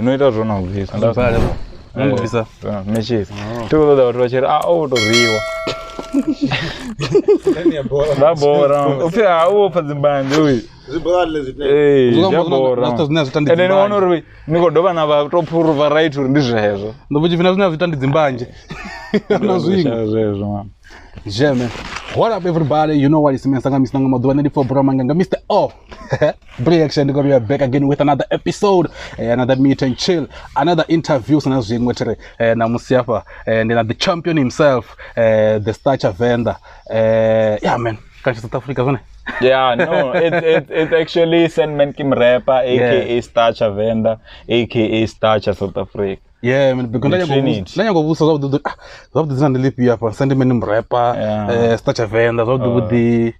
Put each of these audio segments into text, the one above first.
ndinoita zvona kubvisa Ngobvisa. Matches. Toda watu wachera autoriwa. Ndabora. Upya upa zimbanje uyu. Zibhadle zitne. Ende nono niko doba na vatopuru va right uri ndizvezvo. Ndobuchivina zvina zvitandi dzimbanje. Ndozvezvo. Yeah, man. What up, everybody? You know what it's meant. I'm Mr. Aubreymangenge, Mr. Aubreaction. We are back again with another episode, another meet and chill, another interview. And the champion himself, the Cha Venda. Yeah, man. South Africa, isn't it? Yeah, no, it's actually Sandman Kim Rapper, aka Cha Venda, aka Cha South Africa. Yeah, man, because nanya ngobusa zawudu zinandilipi hapa Sandman Rapper, Cha Venda zawudu the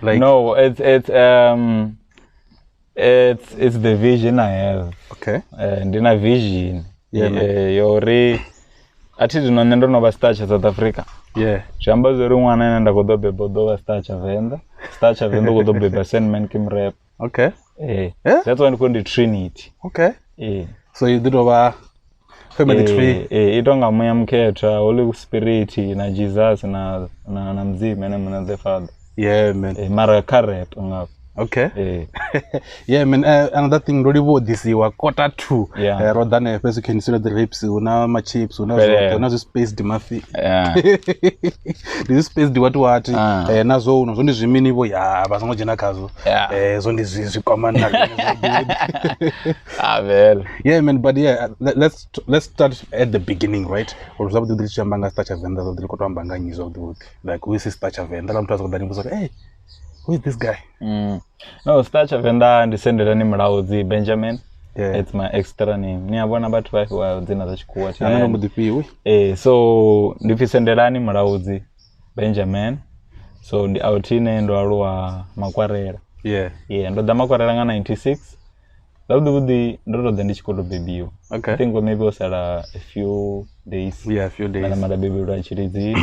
like. No, it's the vision I have. Okay. And in a vision, yeah, ati ndinonendo nova Cha South Africa. Yeah. Chamba zori mwana anaenda kudobeba dova Cha Venda. Cha Venda kudobeba Sandman Kim Rapper. Okay. Yeah. That's why ndikondi Trinity. Okay. Yeah. So you did over family tree. Itonga moya mketa Holy Spirit na Jesus na mzimu na the Father. Yeah, man. Mara karep ngap. Okay. Yeah, man. Another thing really about this year, quarter two. Yeah. Rather than a person consider the lips, una my chips, una space the mafia. Yeah. This space the what. Nazo unozondi zimini bo ya basango jina kazo. Zondi zikomana. Well. Yeah, man. But yeah, let's start at the beginning, right? Or something that chambanga Cha Venda, so the koto mbangani zo do. Like who is Cha Venda? I'm talking about hey. Who is this guy? No, Cha Venda ndisendera ni Mlaudzi Benjamin. Yeah. It's my extra name. Ni abona bathu vai wa dzina za chikuwa cha. Ana mudipi we. So ndifisendera ni Mlaudzi Benjamin. So ndi outine ndo alwa makwarera. Yeah. Yeah, ndo da makwarera nga 96. Labudi ndo ndo ndichikodo baby. Okay. I think maybe was a few days. Yeah, a few days. Mana mada baby ro chirizi.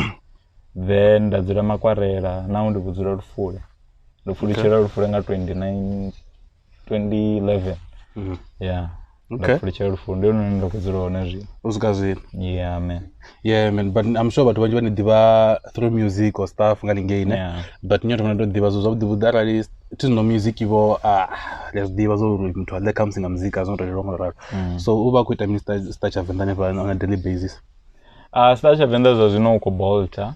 Then ndadzura makwarera now ndikudzura rufule. Chera rufule nga 2011. Yeah. Okay. Chera rufule ndo ndikudzura onezvi. Uzikazini. Yeah, man. Yeah, man. But I'm sure that when you diva through music or stuff ngani ngene. Yeah. But nyoto ndo diva zo zabu that at least it is no music ivo let's diva zo mtu ale comes in music as not wrong. So uba kwita Mr. Cha Venda on a daily basis. Cha Venda zo zino ko Bolta.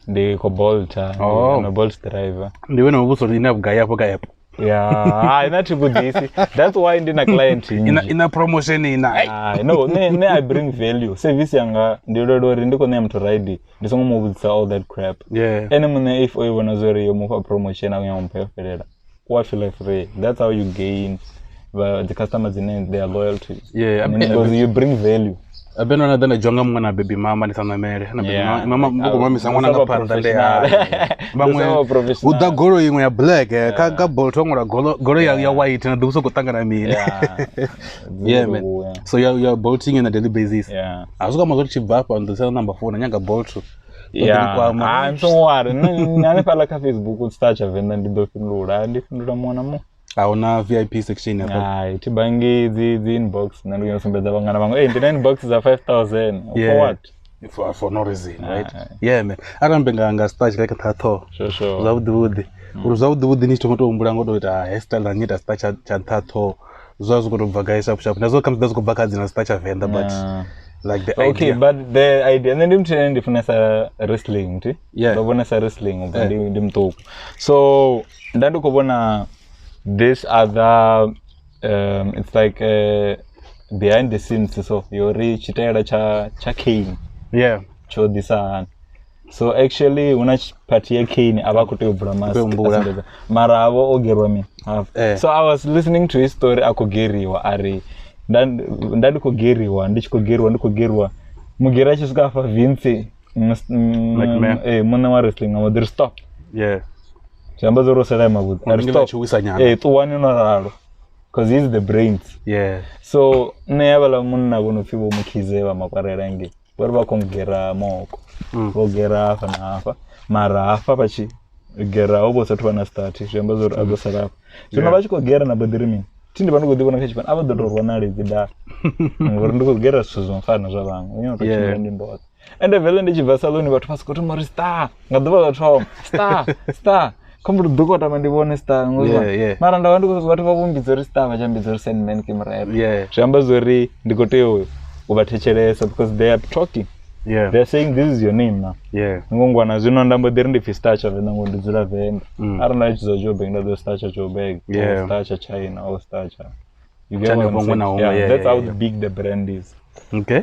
Ndi ko Bolta. No Bolt driver. Ndiwe no buso ina guy hapo guy hapo. Yeah, not good this. That's why ndina client ina promotion ina. No, I bring value. Service yanga ndiro ndiko ne mtu ride. Ndisongo mubutsa all that crap. Yeah. Ene if we wanna zori yo mufa promotion ayo mpefera. What feel like free. That's how you gain the customers in their loyalty. Yeah, because you bring value. Abeno na dana jonga mwana baby mama ni sana mere na baby mama mbuko mama sangwana ngapanda le bamwe uda goro imwe ya black ka bolt ngora goro ya white na duso kutanga na mimi. Yeah, man. So you're bolting on a daily basis. Yeah. Azuka mazori chiva on the cell number 4 na nyanga bolt. Yeah. I'm so worried. Nani pala ka Facebook Cha Venda ndidofindura mwana mo. Auna VIP section hapo. Tibangi the inbox na ndio nsembeza bangana bango. The inbox za 5000. For what? For no reason, right? Yeah, man. Arambenga nga starch like thatho. Sure. Uzawududi ni tomato umbulango do ita hairstyle na nyita starch cha thatho. Uzazo ko bvaga shop. Nazo comes dazo ko baka zina Cha Venda but like the okay, idea. But the idea then ndimtene ndifunesa wrestling ti. Yeah. Ndobona sa wrestling ubandi ndimtoko. So ndandiko bona this other it's like behind the scenes so yori chitera cha Kane. Yeah. Cho disa. So actually unachipatia Kane abakuti ubramas mara abo ogerwa mi. So I was listening to his story akogeriwa ari ndandikogeriwa ndikogerwa mugera chisuka fa Vince muna wa wrestling amadri stop. Yeah. Chamba zoro sala mabudu. Stop. Tu wani no because he's the brains. Yeah. So never munna gono fibo mukizewa makwarerange. Barba kongera moko. Ogera afa na afa. Mara afa pachi. Gera obo satu wana start. Chamba zoro ago sala. So nabachi kogera na badrimi. tindi vanhu kudivona kachipana ava dodorwa nale dzida ngori ndikugera zvizvo mfana zvavangu unyana kuchimira ndindoti ende vele ndichibva saloni vathu vasikuti muri star ngadova vathu star kombo dhokota mandivone star mara ndavandi kuti vavumbidzo ri star vachambidzo ri Sandman Kimrap zvamba zori ndikoteyo kuvatecheresa because they are talking they are saying this is your name now ngongwana zvino ndambodiri ndipfi star Cha Venda ngondidzura Venda ari ndachizo Joburg ndado star Cha Joburg star Cha China or star Cha you get what I'm saying? That's how big the brand is. Okay.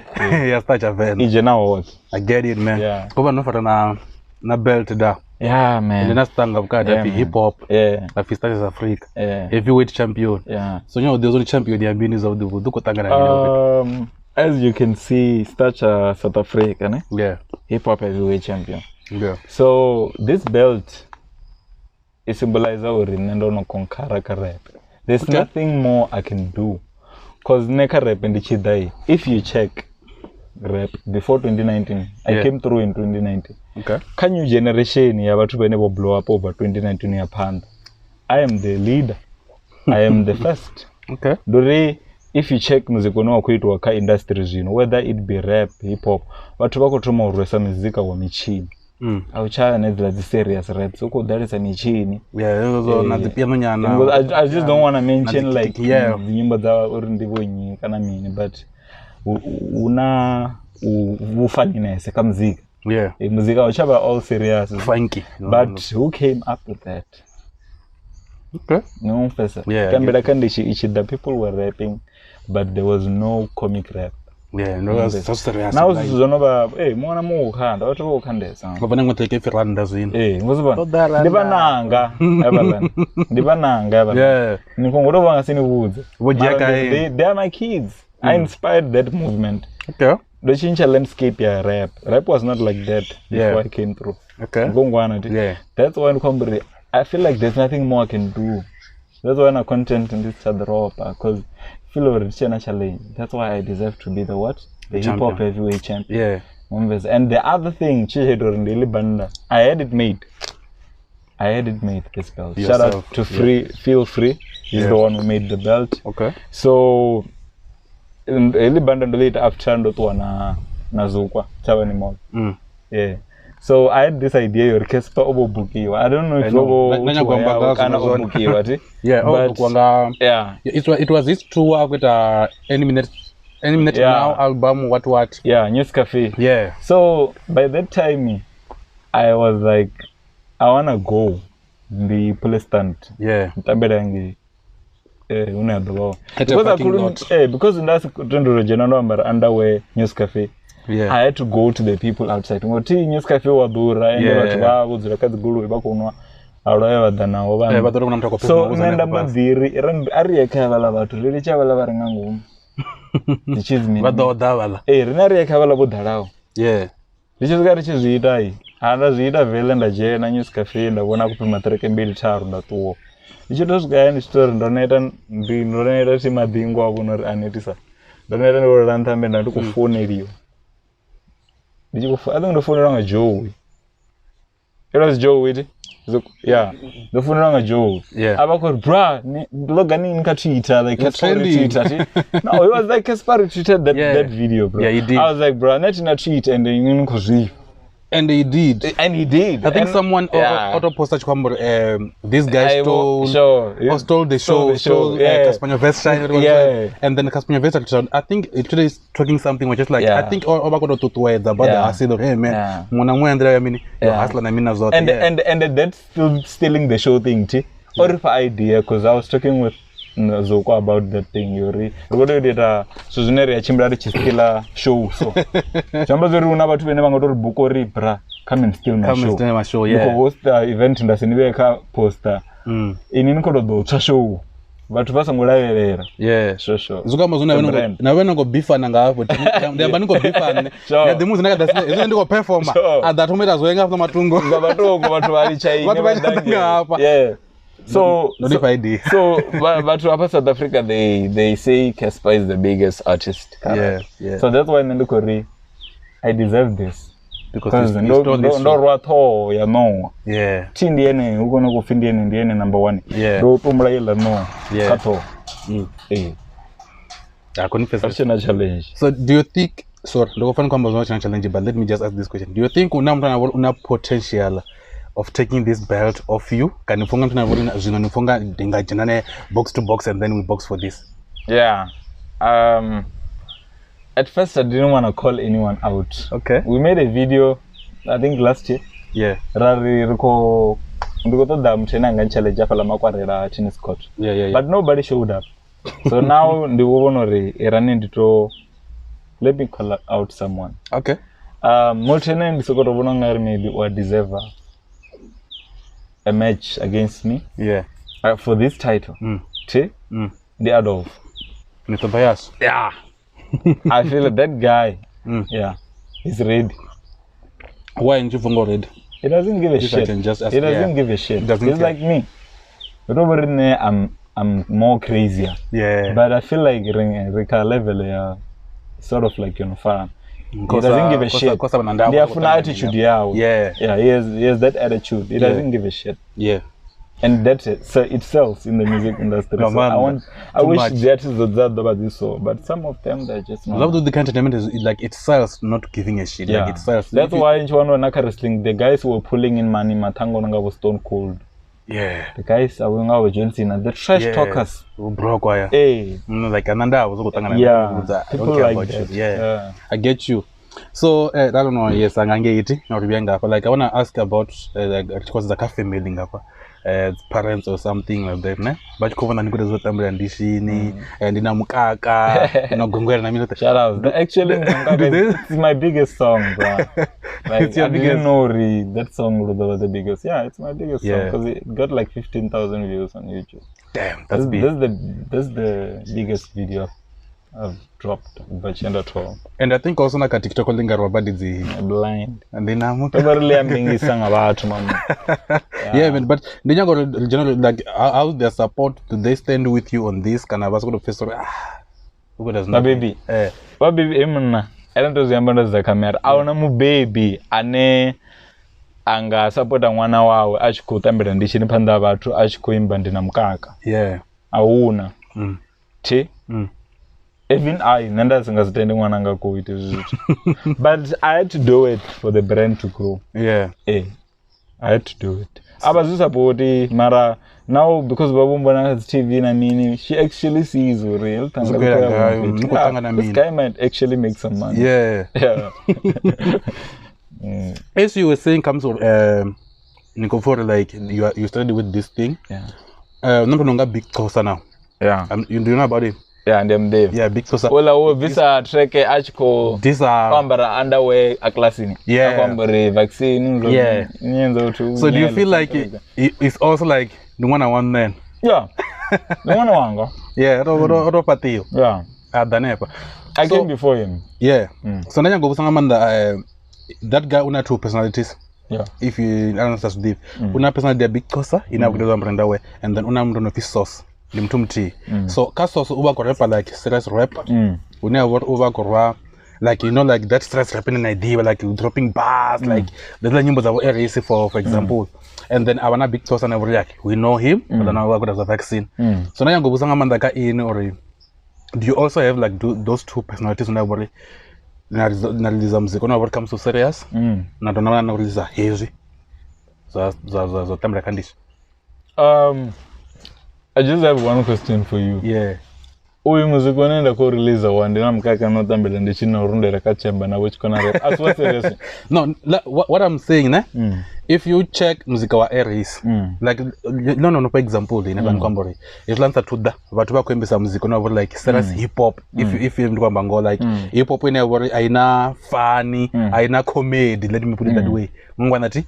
Star Cha Venda ije nawo what I get it man kuva nofata na belt da man ndinastanga vukati api hip hop api Star Cha Africa heavyweight champion so there's only champion yambini za udivu dukotangana as you can see Star Cha South Africa ne hip hop heavyweight champion so this belt is symbolize our nendo no konkara ka rap there's nothing more I can do cause neka rap ndichidai if you check rap before 2019 I came through in 2019 can you generation ya vathu vene vo blow up over 2019 ya phanda I am the leader I am the first dore if you check music ono kuitwa ka industry zvino whether it be rap hip hop vathu vakotoma urwesa muzika wa michini auchaya nedzila dzi serious rap so kudalisa michini na dzipiano nyana I just don't want to mention like nyimbo dza uri ndivonyi kana mini but una ufaninese ka muzika muzika uchaba all serious funky but who came up with that no professor kambela kandishi the people were rapping but there was no comic rap that's so serious now zizonova mwana mukhanda wathi ukhandesa ngobana ngoteke ifiranda zwini ngozibona ndibananga yabalani nikhongola bangasinibudze they are my kids I inspired that movement the change landscape ya rap was not like that before I came through ngongwana that's why I feel like there's nothing more I can do. That's why I'm content in this drop because I feel it's a challenge. That's why I deserve to be the hip hop heavyweight champion. And the other thing, I had it made. This belt. Shout out to Feel Free. He's the one who made the belt. So ili banda ndolita after ndo nazukwa chaweni mall. So I had this idea your Cassper obobukiwa. I don't know if you kana obobukiwa ti. It was this tour with any minute now album what News Cafe. So by that time I was like I wanna go the police stand. Ntambedangi unadolo. Because I couldn't because ndasi kutendo jena ndo ambara underwear News Cafe. I had to go to the people outside. Ngoti News Cafe wadura ende vathu vavo dzira kadzigulu vakunwa alaya vadanawo vanhu. So unaenda madziri ari yakavala vathu riri chavala vari ngangoma. Ndichizimi. Vadodavala. Rinari yakavala kudhalawo. Ndichizika richizviita handazviita vele ndajena News Cafe ndavona kupima 3 ndatuwo. Ndichitosvika ndichitori ndonoita chimadhingo avo nori anetisa. Ndonoita ndoranthambe ndandikufoneriwa. I think the phone rang Joey. It was Joey. The phone rang Joey. Abakor bra logani nkatweeta like Cassper tweeted. No, it was like Cassper tweeted that video, bro. He did. I was like, bro, net in a tweet and then you know And he did. I think someone auto posted this guy stole the show. Cassper nyovest and then Cassper nyovest I think it is talking something which is like I think obakodo tutweza but I said hey man mwana mwendra yamini hasla na mina zote and that's still stealing the show thing ti or if idea because I was talking with Zoko about that thing yori ngodo data suzuneri yachimbira chistila show so chamba zori una bathu vene vangatori bukori bra come and steal my show because host the event ndasiniveka poster inini kodo cha show bathu vasangolaverera sure zuka mazuna na go bifana ngapo ndiyamba niko bifana ya demuzi nakadasina izo ndiko performer adatometa zoenga kwa matungo ngabatoko bathu bali chaini bathu bali hapa So but South Africa they say Cassper is the biggest artist. So that's why Nandukori I deserve this because no rwato ya no. Chindi ene uko no kufindi ene ndiene number 1. Do pumla ila no. Kato. I confess. That's a challenge. So do you think, sorry, the often comes not a challenge, but let me just ask this question. Do you think una potential of taking this belt off you? Can you box to box and then we box for this? Yeah. At first I didn't want to call anyone out. Okay. We made a video, I think last year. Yeah. Yeah. But nobody showed up. So now the woman running to let me call out someone. Okay. Multinen maybe or deserve a match against me. Yeah. For this title. The Adolf. Mr. Bias. Yeah. I feel that guy. Yeah. He's ready. Why aren't you ready? He doesn't give a shit. He doesn't give a shit. He's like me. But over there, I'm more crazier. Yeah. But I feel like Rika level, sort of like fun. He doesn't give a shit. They have an attitude, yeah. Yeah, he has that attitude. He doesn't give a shit. Yeah. And that's it. So it sells in the music industry. No, so man, I wish the artists would about this so, but some of them they're just not. Love the entertainment is like it sells, not giving a shit. Yeah. Like it sells. That's why in Naka wrestling, the guys who were pulling in money, Matango Nanga was stone cold. Yeah. The guys are going out with Johnson and the trash talkers. Broke wire. Hey. Like Ananda was people like that. Yeah. I get you. So I don't know, yes, like I wanna ask about because the cafe mailing parents or something like that, ne? But Kovana Nikuda Zotambre and Dishini and Inamukaka, shout out. Actually, it's my biggest song, bro. Like, I didn't know that song was the biggest. Yeah, it's my biggest song because it got like 15,000 views on YouTube. Damn, that's big. That's the biggest video I've dropped at all. And I think also like a TikTok linga robadi blind. And then I'm probably I'm being sung about man. Yeah, man, but then you got generally like how's their support? Do they stand with you on this? Can I was going to face baby. Baby emna. I don't know the camera. I wanna mu baby ane anga supporta mwana wawe achikutambira ndichini panda vatu achikuimba ndina mukaka. Yeah. Auna. Even I, Nanda Sangastendi Wananga go it is. But I had to do it for the brand to grow. Yeah. I had to do it. Abazusapoti Mara now because Babumbana has TV I mean she actually sees real. This guy might actually make some money. Yeah. Yeah. As you were saying comes with Nikofore, like you started with this thing. Yeah. Number big Tosa now. Yeah. You do you know about it? Yeah, and them Dave. Yeah, big Tosa. Well, visa trek achko. These are underwear a classing. Yeah. Vaccine. Yeah. So do you feel like it's also like the one I want then? Yeah. The one I want. Yeah. Yeah. I came before him. Yeah. So now you go Amanda. That guy una two personalities. Yeah. If you understand deep, una personality big Tosa in a good way, and then una mdono fi sauce. So Casos over rapper like stress rap. We never over korwa like like that stress rapping an idea like dropping bars like the numbers of areas for example. And then I wanna big toss and we know him, but then I work as a vaccine. So now you go Mandaka in or do you also have like those two personalities on every when it comes to serious? Not release a hazy. So Tamra Candice. I just have one question for you. Yeah. Uyu muziki wanaenda ku release one ndina mkaka no tambela ndichina urundera kachemba na which corner as what serious. No, what I'm saying if you check muzika wa Aries like no for example in Kwambori if lanza tuda watu bakwembesa muzika no like serious hip hop if you kwamba ngo like hip hop ina worry aina funny aina comedy, let me put it that way. Ngwanati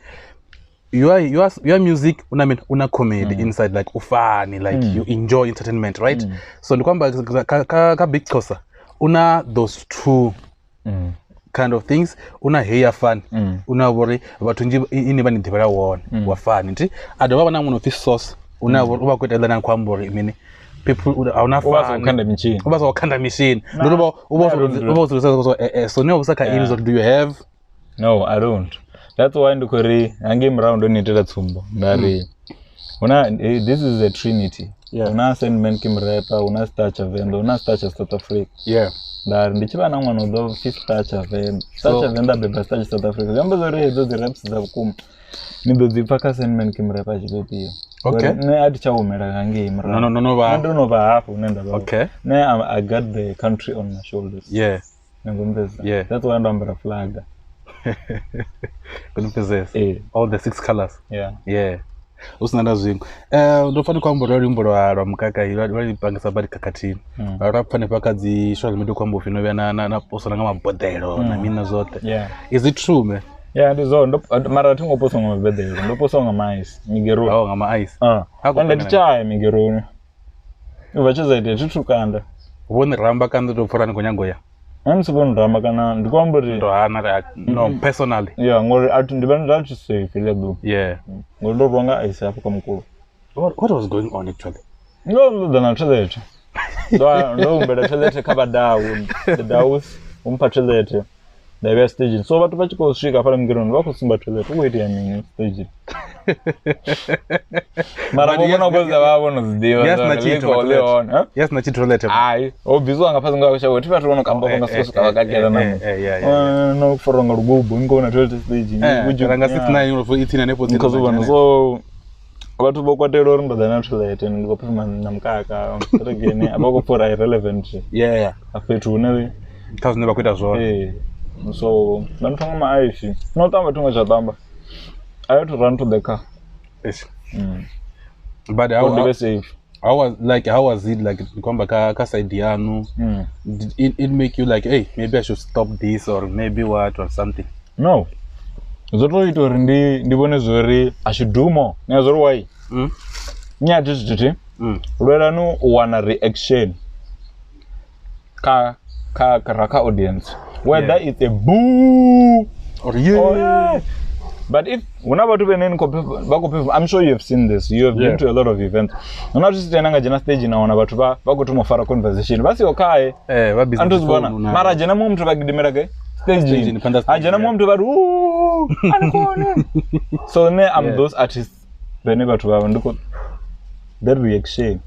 your music una comedy inside like ufani like you enjoy entertainment, right? So ndikwamba ka big Tosa una those two kind of things, una hear fun una worry abantu nje ini bani ndibera wona wa fun nti adaba bana muno fi source una uba kwetela na Kwambori mini people una fun uba wakanda machine ndo uba so no usaka in do you have? No, I don't. That's why ndukuri angim round on itela tsumbo ngari this is a trinity. una Sandman Kimrepa, una Cha Venda, una Cha South Africa. Ndichiva na mwana do fifth Cha Venda. Cha Venda beba South Africa. Jambo zore hizo raps za kukum. Nido zipaka Sandman Kimrepa chibepiyo. Ne adi cha umera kangi imra. No ba. No ba hapo nenda ba. Ne I got the country on my shoulders. Nengombeza. That's why I'm flag. Couldn't possess all the 6 colors. Usinanda zwingu. Ndofani kwamba rimbo rwa mukaka iri pangisa bari kakatini. Rapane pakadzi social media kwamba ufino na posona ngama bodero na mina zote. Is it true man? Ndizo mara tingo posona ngama bodero. Ndo posona ngama ice. Migeroni. Ngama ice. Kwanda tichaya migeroni. Uvachiza ite titukanda. Wone ramba kanda tofurani konyangoya. Sibon ramba kana ndikwamburi ndo ana no personally. Ngori ati ndibanda to say feel do. Ngori ndo bonga ice hapo kamkulu. What was going on actually? No dana toilet. Ndo umbeda toilet kaba down. The daus umpa toilet. The best stage. So watu bachiko shika pale mgironi wako simba toilet. Wait ya nini stage. Mara mbona ngoza wao nozidiwa. Yes na toilet. Ai, obizo angaphaza ngakho wethi bathu bona kamba bona sikosi kabakakela nami. No foronga rugubu ngona toilet stage. Ranga 69 for eating and epozi. So abantu bokwatelo rimba dana toilet ndikophuma namkaka regene abako for irrelevant. Afethu ne kazi nebakwita zona. So nantanga ma aishi no tamba tunga chatamba. I had to run to the car. But how was it like kwamba ka side yanu? Did it make you like, hey, maybe I should stop this or maybe what or something? No. Zoto ito ndibone zori I should do more. Ne zori why? Nya just Rwela no wana reaction. Ka audience. Whether it's a boo or but if whenever to be I'm sure you have seen this. You have been to a lot of events. Not just tenanga jena stage na wana batu bako tu mofara conversation. Basi okae. Antos bona. Mara jena mu mtu bagidimera ke stage. Jena mu mtu badu ankone. So ne I'm those artists whenever to ba nduko that reaction.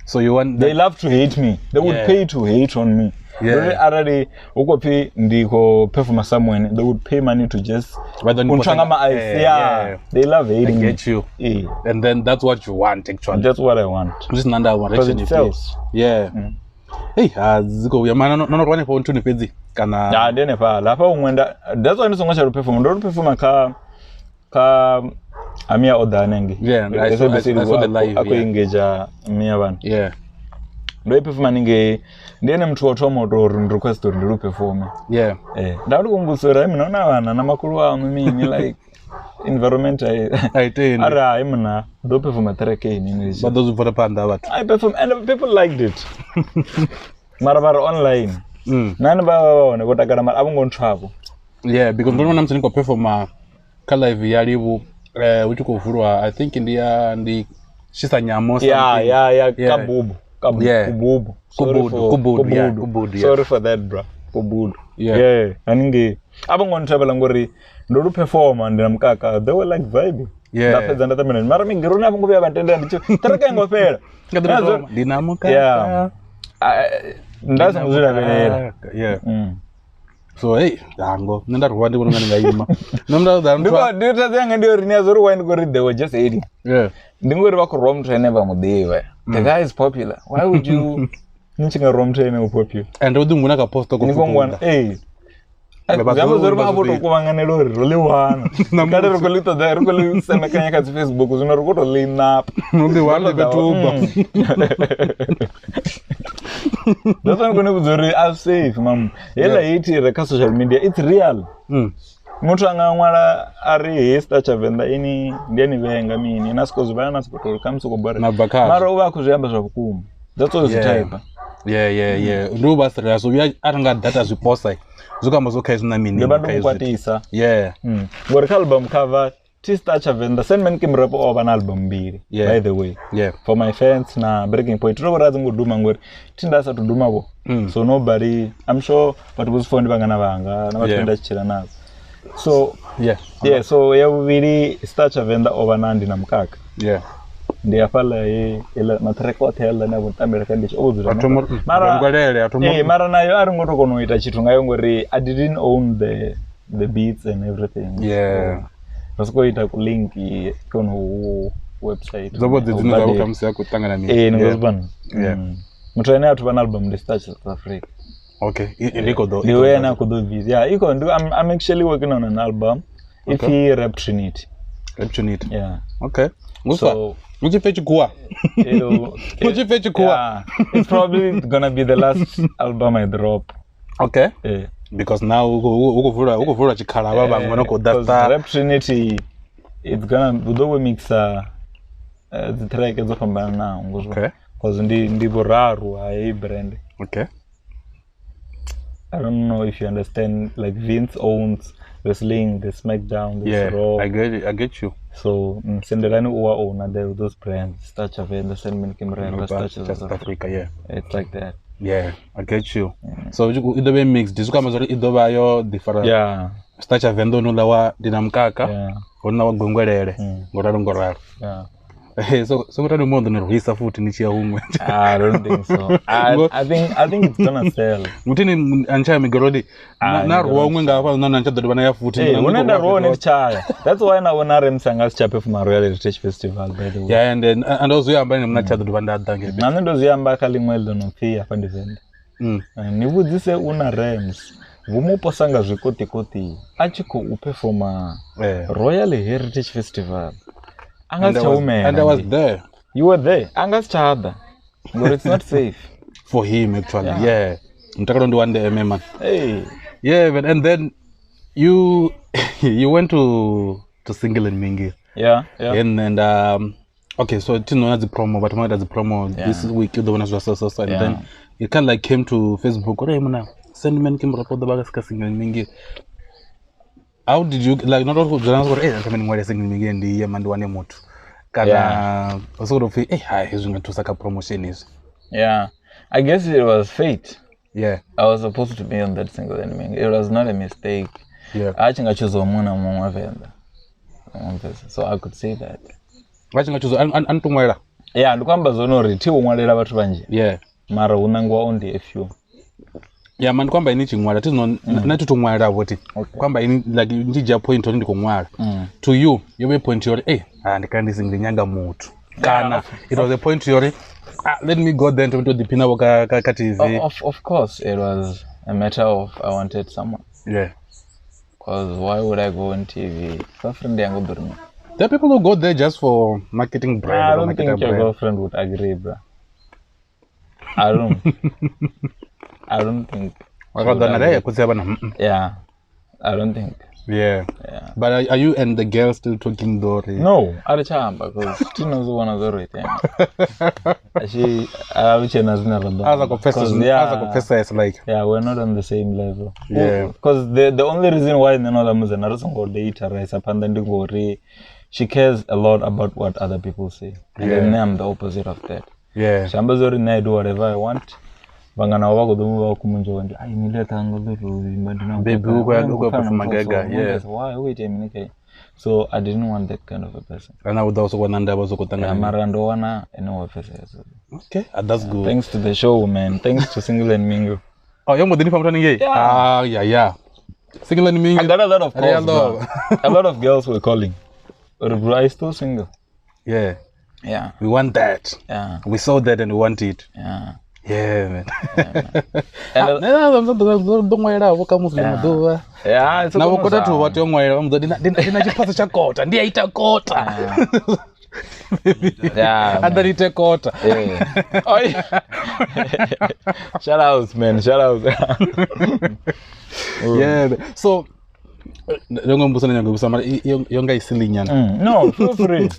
So you want they love to hate me. They would pay to hate on me. Already uko pay ndiko perform somewhere they would pay money to just unchanga ma ice. They love hating me. Get you. And then that's what you want actually. That's what I want. This nanda one reaction you face. Hey, aziko ya mana no rwane for ntuni pezi kana dene pa lafa umwenda that's why nisonga cha perform ndo perform ka amia odanenge. I saw the live. Ako engage amia bana. Ndo perform ninge ndene mtu otomo to request ndo perform. Ndawuli kumbusora mimi naona bana na makuru wa mimi like environment I tell ara imna ndo perform 3k in English. But those for the panda what? I perform and people liked it. Mara online. Nani ba wana kutaka mara abungo travel. Because ndo namtini ko perform ka live yalibu utukuvurwa I think ndi shisa nyamo something. Kabubu. Kubudu. Sorry for that, bro. Kubudu. Aninge abangoni travel ngori ndo perform ndinamkaka they were like vibe. Ndapeza ndatamena mara mingironi apo ngobe abantenda ndicho taraka ngopera. Ndinamuka. Ndaza muzira benera. So hey, dango nenda rwandi kono ngani ngayima. Nomda ndantwa ndita zanga ndio rinia zori wine gori they were just eating. Ndingori bako rom trainer ba mudewe. The guy is popular. Why would you nichinga rom trainer popular? And odi nguna ka post ko fuko. Gabo zori ba boto ko wangane lori role wana. Kada rokolito da rokoli sema kanya ka Facebook zuna rokoto lean up. Nomde wale betuba. That's why I'm going to be as safe, ma'am. Ela iti reka social media, it's real. Mtu angangwala ari Cha Venda ini ndiani venga mini nasiko zubana nasiko kamso ko bare. Mara uba kuziyamba zwa kukumu. That's all the type. Ndo basira so ya aranga data ziposa. Zuka mazoka izina mini. Ndebando kwatisa. Ngori album cover Cha Venda Sandman Kimrepa over an album mbili. By the way. For my fans na breaking point ro razi nguduma ngori tindasa tuduma bo. So nobody I'm sure but was found bangana banga na batenda chichira nazo. So so ya really Cha Venda over nandi na mkaka. ndi afala ila matrack ote yalla na vutambela kandi chiozura mara nayo ari ngoto kono ita chithu ngayo ngori I didn't own the beats and everything. Rasiko ita ku link kono website zobo dzino za ukamsi yako tangana ni ngozban mutane atu ban album the Start South Africa. Okay, iko do the way na kudo beats iko I'm actually working on an album. If he rap Trinity. Yeah. Okay. So it's probably gonna be the last album I drop. Okay. Because now uko chikhala baba ngona ko dasta rap Trinity. It's gonna do we mix the track is from now. Okay. Because ndi boraru I brand. Okay. I don't know if you understand, like Vince owns the Sling, the Smackdown, the Raw. I get you. So Sendelani Uwa owner those brands, Cha Venda, Sendman Kimbrand, South Africa, yeah. It's like that. Yeah, I get you. So it be mixed. This kama zori idoba yo different. Yeah. Cha Venda no lawa dinamkaka. Yeah. Ona wagongwerere. Ngoraro. Yeah. So kutani mondo ni ruhisa futi ni chia humwe. I don't think so. I think it's gonna sell. Mutini ancha migeroni na ruwa umwe ngapa na ancha dodobana ya futi. Unaenda ruwa ni chaya. That's why na wana remsanga chape for Royal Heritage Festival by the way. Yeah, and also yamba ni mnacha dodobana dange. Na ndo ziyamba kalimwelo no pia pande vende. Ni vuzise una rems. Vumupo sanga zvikoti achiko uperforma Royal Heritage Festival. And I was there. You were there. Angas chada. But it's not safe. For him actually. Yeah. Mtaka ndo one day man. Hey. Yeah, but and then you went to Single and Mingle. Yeah. And okay, so it was the promo, but my the promo this week you the one as so and then it kind of like came to Facebook. Ore mna send men kim report the bagas Single and Mingle. How did you like not all journalists were coming where Single Mingle and the Yamandwane motu kana sort of hi he's going to saka promotion is. Yeah, I guess it was fate. Yeah, I was supposed to be on that Single and Mingle. It was not a mistake. Yeah, I think I chose Omuna Mama Venda, so I could say that. I think I chose Antumwera. Yeah, ndikwamba zonori ti umwalera watu banje. Yeah, mara unangwa only a few. Yeah, man kwamba ini chingwala tino natutungwala voti kwamba ini like njija point ndi kungwala to you be point yori ndikandi singinyanga mutu kana it was a point yori let me go then to the pina waka TV. Of course it was a matter of I wanted someone. Yeah, because why would I go on TV? Girlfriend yangu burno. There are people who go there just for marketing brand. I don't think your girlfriend would agree, bro. I don't think. Yeah, I don't think. Yeah. But are you and the girl still talking Dory? No, Arachamba, because she knows one of the right. She, as a professor, it's like. Yeah, we're not on the same level. Yeah. Because the only reason why they're not on the date is she cares a lot about what other people say. And then I'm the opposite of that. Yeah. Shambazori and I do whatever I want. Bangana wako dumu wako kumunjo wende. Ay, nileta angoluru. Baby, uko performagaga. Yeah. Why? Wait a minute. So I didn't want that kind of a person. And I would also want to also kutanga. Marando wana eno okay, that's good. Thanks to the show, man. Thanks to Single and Mingle. Oh, you're modern from running. Yeah. Single and Mingle. I got a lot of calls. A lot of girls were calling. But bro, I still single. Yeah. Yeah. We want that. Yeah. We saw that and we want it. Yeah. Yeah, man. Don't worry about what comes from the yeah, it's now got to what you're wearing. Didn't pass a coat and the eater coat. Yeah, and then it coat. Shout out, man. Shout out. Yeah, so young guy is silly. No, feel free.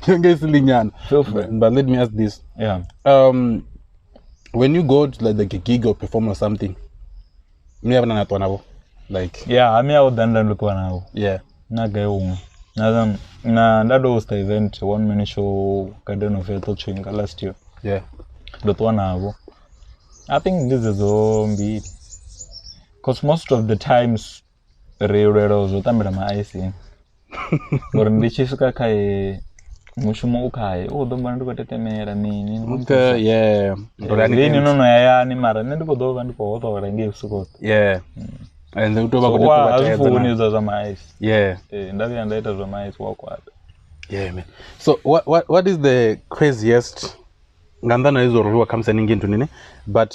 Young guy is silly. Feel free. But let me ask this. Yeah. When you go to like a gig or perform or something, me have an atwanavo. Like I mean I would done look one. Yeah. Na that was the event 1 minute show Garden of Chinga last year. Yeah. That 1 hour. I think this is zombie. Because most of the times Ray was my eyes in. Or in the Chisuka mushumo ukhaye uḓo ndi khou tetemela mini okay yeah ndolani nono yayani mara nṋe ndi khou ḓo vha ndi khou hoṱola ngei vhusiku yeah and then uto vha khou tovha zwa maisi yeah nda vhuya nda ita zwa maisi wa kwata yeah man so what is the craziest nga nnḓa izwo uri wa khamusi haningei nthuni but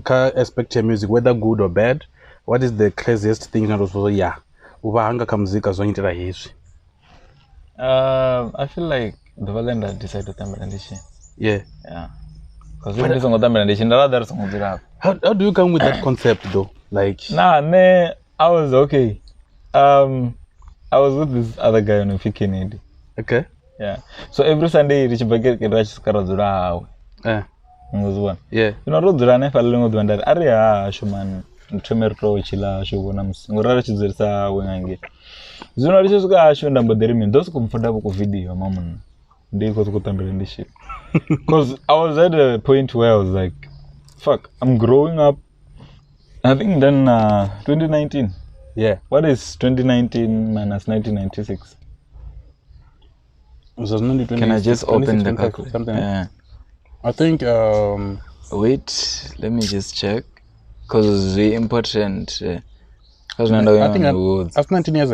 kha aspect ya music whether good or bad what is the craziest thing na ro ya u vha hanga kha muzika zwo nyitela hezwi I feel like the valenda decided to tambela ndishi yeah because when songo tambela ndishi ndara songo dzula how do you come with that concept though like I was okay I was with this other guy on Kennedy okay yeah so every Sunday rich bagger ke rachikara dzula hawe ngozwana yeah ro dzula ne falla ngo ndari ari ha shuman nthumeri to chila sho bona musi ngorara chidzerisa hawe ngange zwino ri tshi asho ndambo ḓeri mini ndo soko mfunda ku video mamun ndi khou ku tambela ndishi because I was at a point where I was like fuck I'm growing up I think then 2019 yeah what is 2019 minus 1996 so 2020 can I just open the calculator yeah I think wait let me just check because the important because I think after 19 years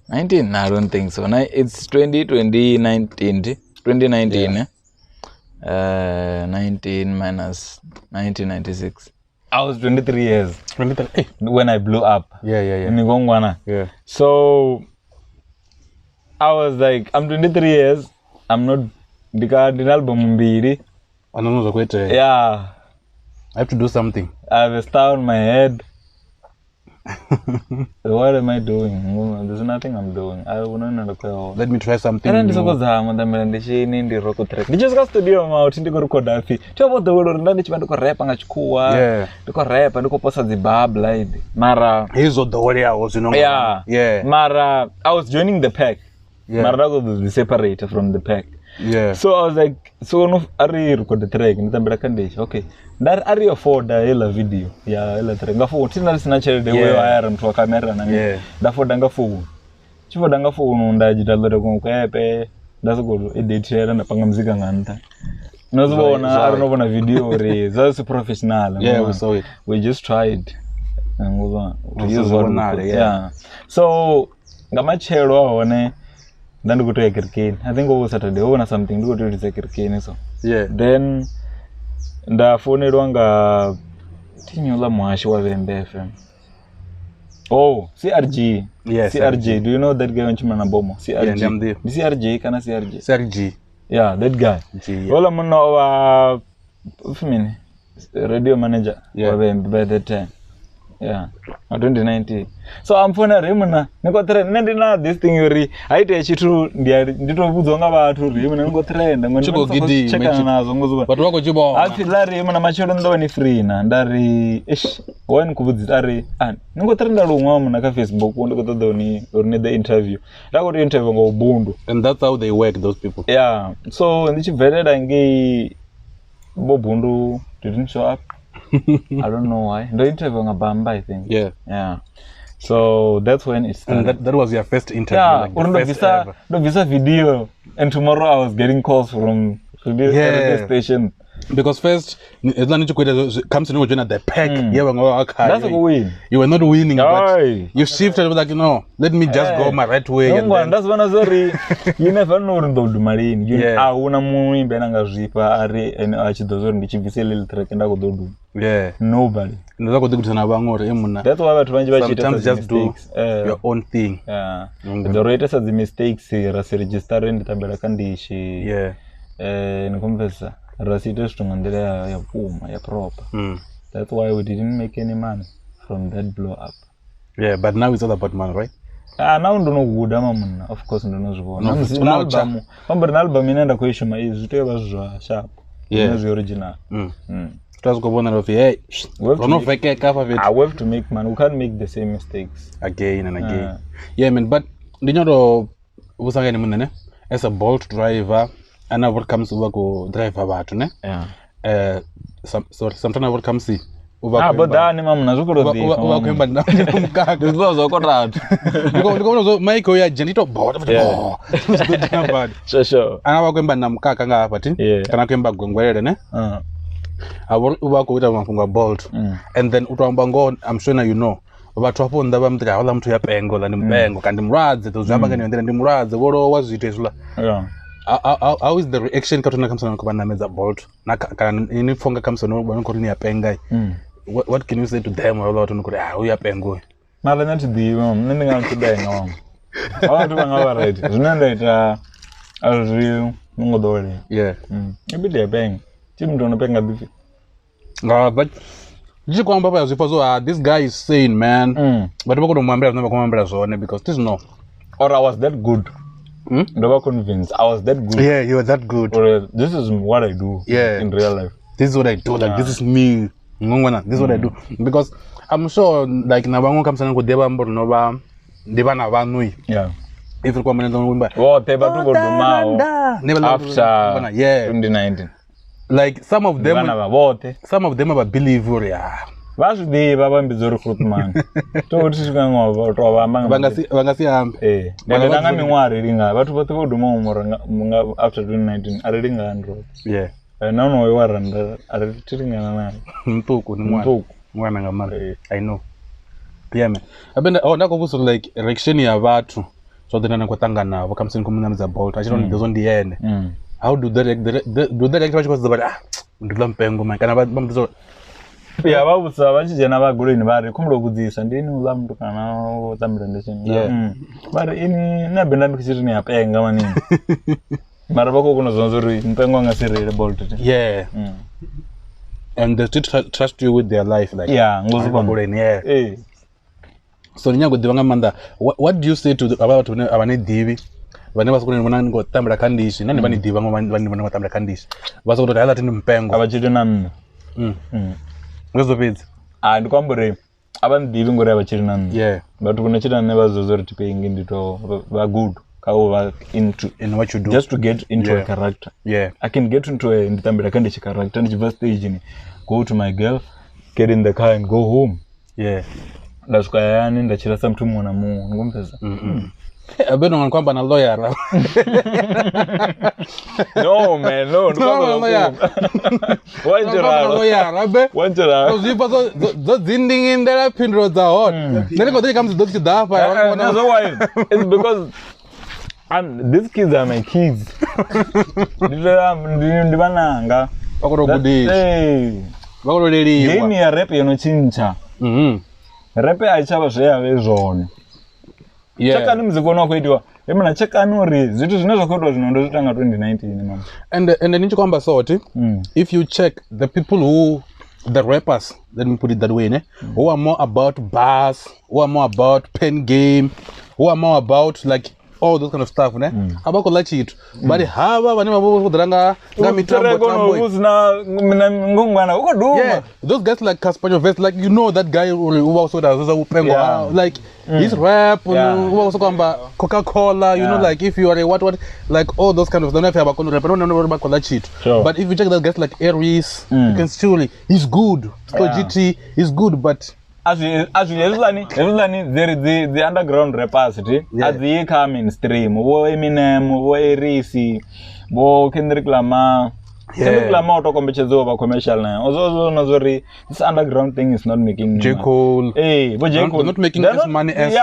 19 I don't think so it's 2019 yeah. 19 minus 1996 I was 23 years 23 when I blew up yeah so I was like I'm 23 years I'm not the album mbili anonoza kwete yeah I have to do something I have a star on my head what am I doing there's nothing I'm doing I wouldn't know let me try something and ndisokozama ndamela ndishini ndi rock track ndichosika studio ma ndiko recorda fi tobo dolo ndo ndichiba ndiko rap nga chikuwa ndiko rap ndiko posa dzi bubble mara hizo dole yawo zwino yeah mara I was joining the pack mara I was separate from the pack yeah so I was like so no ari record the track nditambela kandishi okay ndari ari afford hela video ya hela track ngafu tina sina chelede wewe ayara mtu wa camera nani ndafoda ngafu chifoda ngafu ndajita lore kwepe ndasoko edit era ndapanga muzika nganta nozibona ari nobona video re that's professional yeah we saw it we just tried ngoba use one yeah so ngamachelo awone ndandikutoya kirikeni I think over Saturday over something ndikutoya kirikeni so yeah then ndafonelwa nga tinyola mwashi wa Venda FM CRG yes CRG do you know that guy wanchimana bomo CRG yeah, CRG kana CRG yeah that guy wala muno wa ufimini radio manager wa Venda by that time yeah 2019 so I'm phone remuna niko trend ndina this thing yori aite chitu nditobudzwa nga vathu remuna niko trend ngoni gidi check nazo ngozuba but wako chibo afila remuna machelo ndoni free na ndari ish wani kubudzita ari niko trend alumwa muna ka Facebook ndiko todoni or the interview ndako to interview ngo ubundu and that's how they work those people yeah so ndichibvelera ngi bobundu didn't show up I don't know why. The interview on Bamba, I think. Yeah. So that's when it started. And that was your first interview. Yeah. Like the first ever. The visa video, and tomorrow I was getting calls from radio station. Because first, it's not comes to join at the pack. That's a win. You were not winning, but you shifted like let me just go my right way. And then, that's when I sorry. You never know the marine. You una mu benanga zipa ari and achidozori ndichivise little track and agododu. Yeah. Nobody. That's why sometimes just do your own thing. Yeah. The raters are the mistakes register and tabela kandishi. Yeah. Nikomvesa. Rasita strongandela ya puma ya proper. That's why we didn't make any money from that blow up. Yeah, but now it's all about money, right? Now don't know good man. Of course don't know. No album. Pamba album inaenda kuishuma hizi zitoe bazwa sharp. Yeah, the original. Let's go on and hey. We have to make money. We can't make the same mistakes again and again. Yeah, man, but you know usanga ni munene as a Bolt driver and what comes to go driver batu ne? Yeah. Sometimes what comes see but dani mamuna zvikuru uba kwemba namukaka ndizvo kotatu ndikona zo Michael ya jendito boda sure ana bakwemba namukaka nga pati kana kwemba gwengwerere ne uba kuita mafunga bolt and then utamba ngo I'm sure you know bathu apo ndaba mtaka wala mtu ya pengo la nimpengo kandi muradze tozamba ngene ndenda ndimuradze woro wazite izula how is the reaction katona kamsana ko banameza bolt na kana ini fonga kamsana bano ko ni ya penga what can you say to them wala watu nukuri uya pengo mala nati diwa nende ngamtidenga wam abantu bangaba right zinenda azwi ngodole ibidi ya penga timndo unapenga bifi but Jiji kwamba papa yazipozo this guy is saying man but bako mwambia tunaba kumwambia zone because this no or I was that good never convinced I was that good you were that good or this is what I do in real life this is what I do like this is me ngongwana this is what I do because I'm sure like nabango kamsana ko deba mboro noba deba na banui if you come and wimba teba tu godumao after 2019 like some of them are believe vazvidei vavambidzo recruit man toti tikangova tovamba vangasihambe ndanga mimwari ringa vatu vose voduma munga after 2019 ari ringa 100 naunowewaranda ari tiringana nayo mtuku mwana ngamara I know piyame abenda ndakovuso like reaction ya vatu so then anakwatanga navo kamsini kumunamiza bolt achironi ndizondiyene how do they react because the ndula mpengo man kana bambizo vabusa vachijena vagoleni vari kumuro kudzisa ndini ula mntu kana otambirandeshen vari ini nabenda ndikuchiti ni yapenga maningi mara vako kunozonzori mpengo angasirire bolt and they still trust you with their life like ngozugoleni so nyango divanga manda what do you say to about abane divi vane vasukune vona ngotambira kandishi nani vani diva vani vona ngotambira kandishi vasukutoti hala tindi mpengo avachiti nanno ngezopedzi ndikwambure avandivi ngori avachiri nanno but kunechita nane vazozori tipeingi ndito vagood kavo in what you do just to get into a character I can get into a nditambira kandishi character ndichibva stage ni go to my girl get in the car and go home ndasvika yani ndachirasa mtu mumwe namumwe ngompesa abeno nganikwamba na lawyer no man no lawyer wanjera uzipa zo zindingindela phindro za hot ndiko they comes doctor dafa no why it's because these kids are my kids ndivananga vakoroleliwa game ya rap inochinja rap aichava zveyave zvone chekani muzikona kuitwa emana chekani uri zvitu zvine zvakuitwa zvinondozvitanga 2019 mama and nichikwamba soti if you check the people who the rappers, let me put it that way, who are more about bars, who are more about pen game, who are more about like all those kind of stuff, abako like it. But hava vane mabo kudranga na mitambo. Yeah, those guys like Cassper, like you know that guy who also does upengo, like his rap, who also kwamba Coca-Cola, you know, like if you are a what, like all those kind of stuff. Abako rap, no about like it. But if you check that guys like Aries, you can still he's good. So GT is good, but. As you there is the underground rappers, as they come in stream, wo Eminem, wo Aries, wo Kendrick Lamar. Kendrick Lamar to commercial over commercial now. Also, Nazori, this underground thing is not making J. Cole. Hey, but J. Cole not making as money as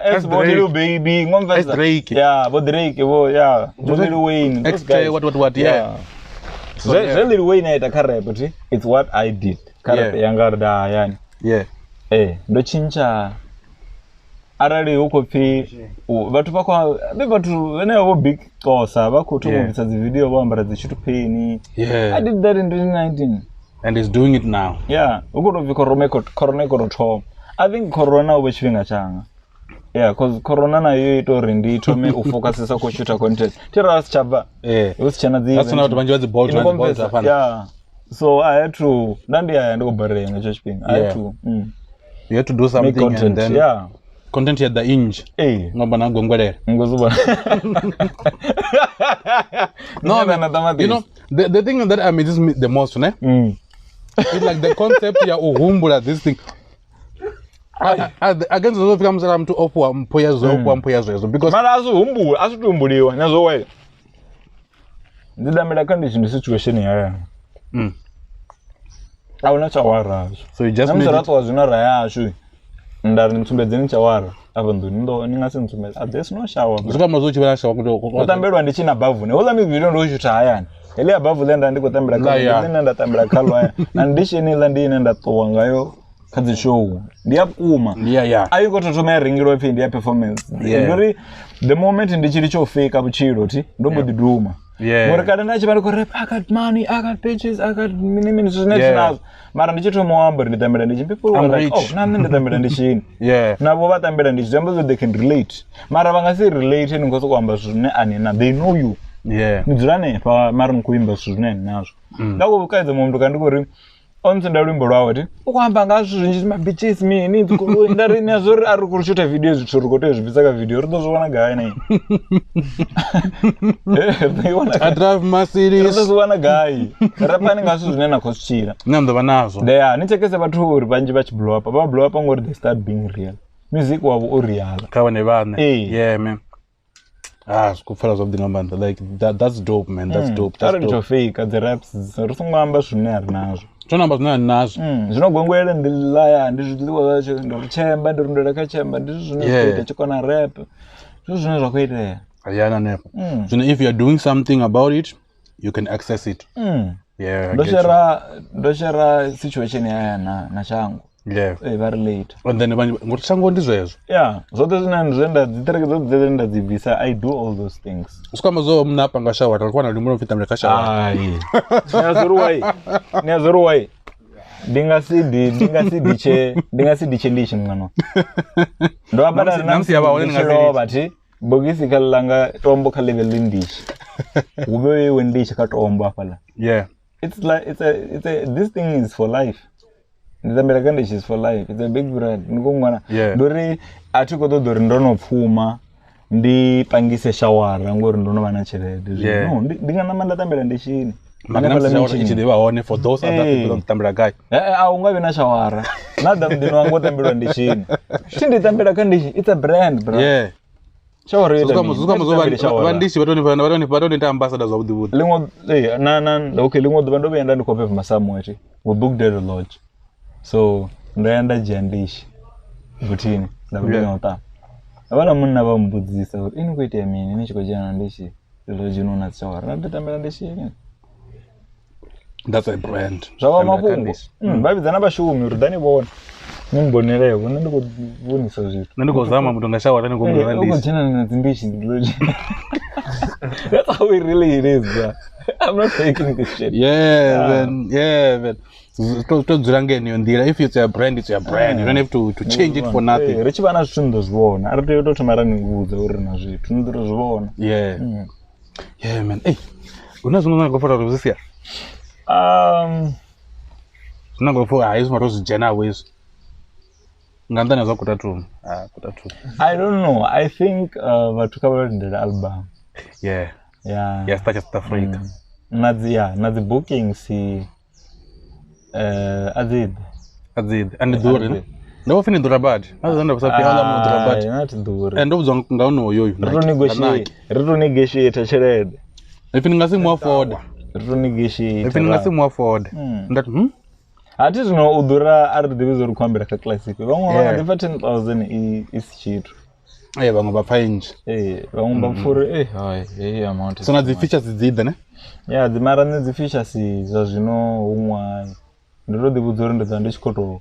as Little Baby, as Drake. Yeah, but Drake, Lil Wayne. Those guys. What? Yeah. So Lil Wayne at a car, but it's what I did. Yeah. Ndochinja arali ukopi vatu vako vatu vene big kosa vako tumuvisa video vambara zichitupeni. I did that in 2019 and he's doing it now. Ukotovika koroneko to I think corona ubechvinga changa. Because corona na yo itori ndito me ufocusisa ko shoot content tira chaba usichana zi that's not banjwa the ball afana. So I had to nandi I ndikobare ngechipinga I had to you have to do something content, and then content at the inch. Ngomba na ngongwele. Ngozuba. No, man, you know the thing that amazes me the most, It's like the concept ya uhumbula this thing. Against those films I'm to offer mpoya zo because mara azuhumbula asutumbuliwa nazo wewe. Ndidamela condition situation ya. Awuna chawara. So you just need to wazuna raya shu. Ndari ntumbedzeni chawara. Avandu ndo ningase ntumbedza. There's no shower. Zuka mazochi bana shower kuto. Kutambelwa ndichina above ne. Ola mi video ndo shuta ayani. Ele above lenda ndiko tambela kalo. Nenda tambela kalo aya. Andisheni landi nenda towa ngayo. Kazi show. Ndiya kuma. Yeah. Ayiko totoma ringiro phi ndiya performance. Ndori the moment ndichiri cho fake abuchiro ti ndombo diduma. Yeah. Morekada ndachi bari ko rap I got money, I got bitches, I got mini nazo. Mara ndichito moamba nditambela ndichi people were like oh nani nditambela ndichini. Yeah. Nabo batambela ndichi so they can relate. Mara bangasi relate ngoso kwamba zvine anena they know you. Yeah. Mudzirane pa mari nkuimba zvine nazo. Ndako bukaidza mundu kandikori onzenda rimbo rwawo ti ukwamba ngazvo zvinji ma bitches mini ndari nazvo ari kuruchuta video zvituru kote zvibisa ka video rinozviona gai nei. I drive Mercedes. Rinozviona gai. Rapani ngazvo zvinena kochira. Ndava nazo. Yeah, nichekese bathu uri banji bachi blow up. Ba blow up ngori they start being real. Music wavo urial. Kawa nevana. Yeah man. Skufala something man. Like that's dope man. That's dope. That's dope. That's fake the raps. Rusungamba zvine ari nazvo. Tonamba zvina nazo. Zvinogwengwele ndilaya ndizviliwa zvacho ndochemba ndorunda rakachemba ndizvinoita chikona rap. Zvino zvakaita. Ayana nepo. So if you are doing something about it, you can access it. Yeah. Ndoshera situation yaya na changu. Yeah. Very late. And then ngoti changu ndizvezvo. Yeah. Zote zvinandizvenda dzitereke dzenda dzibvisa I do all those things. Usikama zo mnapa ngashawa talikuwa na limuno mfita mlekashawa. Ai. Nyazoruwai. Ndingasidi ndichi mwana. Ndo abada namsi yaba wale ngaziro bati bogisi kalanga tombo kalebe lindishi. Ube wendishi katombo afala. Yeah. It's like it's a this thing is for life. Ndizamberekandishi is for life. It's a big brand. Ngomwana. Dori atiko dori ndono pfuma. Ndi pangise shawara ngori ndono vana cherede. No, ndingana manda tambela ndishini. For those other people on tambela guy. Ungabe na shawara. Nada mdino wangu tambela ndishini. Shindi tambela kandishi. It's a brand, bro. Yeah. Shawara ita. Zuka vandishi vatoni ta ambassadors of the wood. Lingo okay lingo bando benda ndikope masamu eti. We booked the lodge. So ndaenda jandishi. Butini. Ndabinga uta. Abana munna bambudzisa kuti ini kuita mini nichikojana ndishi lodge unona shawara. Ndatambela ndishini. That's a brand. Zvawa mafungo. Vavidzana vashumi rudhani vona. Nimboneleyo vona ndikuvonisa zvito. Ndikozama mutu ngashawara ndikombona ndisi. Ukojana nadzimbisi ndilodge. That's how it really is, bro. I'm not faking this shit. Yeah, man. Todzurangeni ndira. If it's a brand, it's a brand. You don't have to change it for nothing. Richi vana zvithu ndozvona. Arito totomara ningudza uri na zvithu ndozvona. Yeah. Yeah, man. Hey. Unazungana ngofota kuzisiya. Nangofo ayizimotozijena wezi. Ngandana zakutatu. I don't know. I think vatukaba ndira album. Yeah. Yeah, start South Africa. Nadzi bookings azid. And duri. Ndo fini durabad. Azanda kusafi hala mu durabad. Not duri. And obzo ngauno yoyo. Rito negotiate cherede. Ifini ngasi mu afford. Ifini ngasi mu afford. That Ati zvino udhura ari divizo rukwambira ka classic. Vamwe vakadzifa 10,000 is chitu. Vamwe bapfainji. Vamwe bapfuri amount. So na dzi features dzidza ne? Yeah, dzimara nedzi features zvazvino umwa. Ndiro divizo ndo dzandichikoto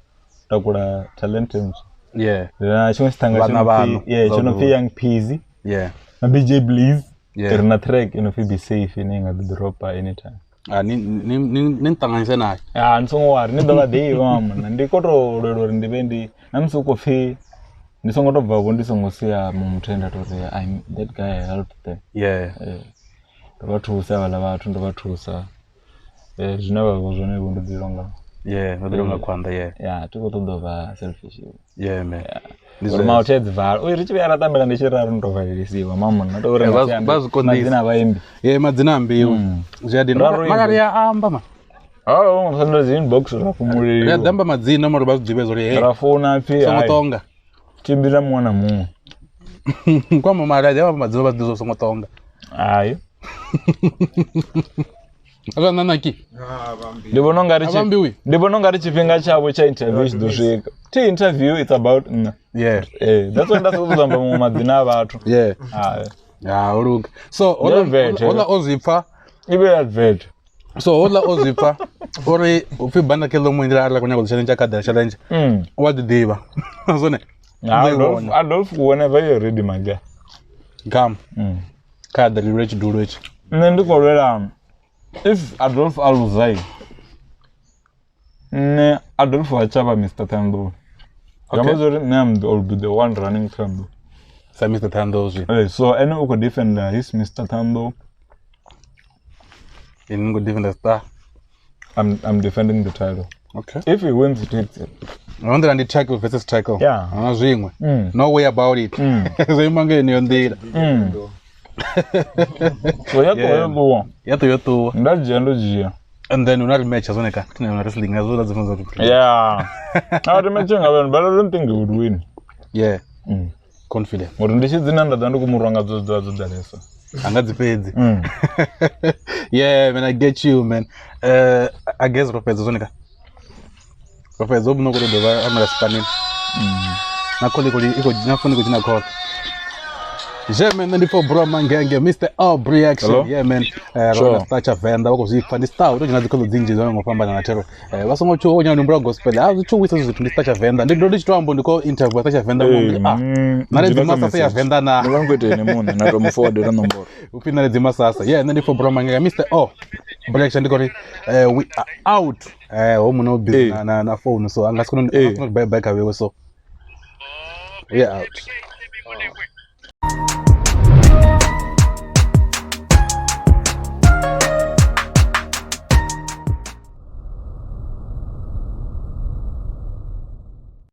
takura talent nje. Yeah. Chimwe chitanga chinofi Young Peasy. Yeah. Na DJ Blaze. Yeah. Rina track inofi be safe inenga drop anytime. Nintanganisa nayo. Ndisongowari nidova dei vamwe ndikoto lero ndivendi namsuko fi ndisongotobva ndisongosiya mumutenda tori that guy helped them. Yeah. Ndavathusa vala vathu ndavathusa. Zvinova zvone kundidzilonga. Yeah, ndilonga kwanda Yeah, tikotodova selfish. Yeah, man. Mautedzi vhara. Uye richive aratambira ndechiraro ndovharirisiwa mamuna. Madzina vaimbi. Yeah, madzina ambiwa. Malaria amba man. Oh, sanda inbox la kumuliro. Ya damba madzina mara bazibezo ri. Rafona phi. Songotonga. Chimbira mwana mu. Kwa mama radio aba madzina bazizo songotonga. Hayi. Aka nanaki. Ndibona ngari chipinga chavo cha interview chidosvika. Ti interview it's about yeah. That's when ndasozamba mu madzina avathu. Yeah. Ah, uruka. So ola ozipfa ibe advert. So ola ozipfa ori ufi bana kelo muindira ala kunya challenge akada challenge. What did they ba? Azone. Adolf whenever you're ready my guy. Come. Kada rich do rich. Nendikolera if Adolf aluzai. Ne Adolf wachaba Mr. Tando. Okay. Named will be the one running Tando. So Mr. Tando. So any who could defend is Mr. Tando. In good defend the star. I'm defending the title. Okay. If he wins, he takes it. I wonder on the tackle versus tackle. Yeah. No way about it. So you mangi ni ondira. So yato. That's jia. And then another match as one wrestling as well as the yeah. Now the match but I don't think he would win. Yeah. Confident. But this is the number that kumuranga zo. And that's paid. Yeah, man, I get you, man. I guess Professor Zonica. Professor no go to the I'm Spanish. Na koli iko jina funi ko jina call. Yeah, man, and for Aubreymangenge, Mr. Aubreaction. Yeah, man. Cha Venda wako zifani star. Uto jina zikolo zinji zona ngopamba na natero. Wasongo cho onya numbro gospel. Cho wisa zo Cha Venda. Ndi dodi chitwambo ndiko interview Cha Venda mo. Na redi masa ya Venda na. Ngwete ne mona na to forward na number. Upina redi masa. Yeah, and for Aubreymangenge, Mr. Aubreaction ndiko we are out. Omo no busy na phone so angasikuna back away so. We are out.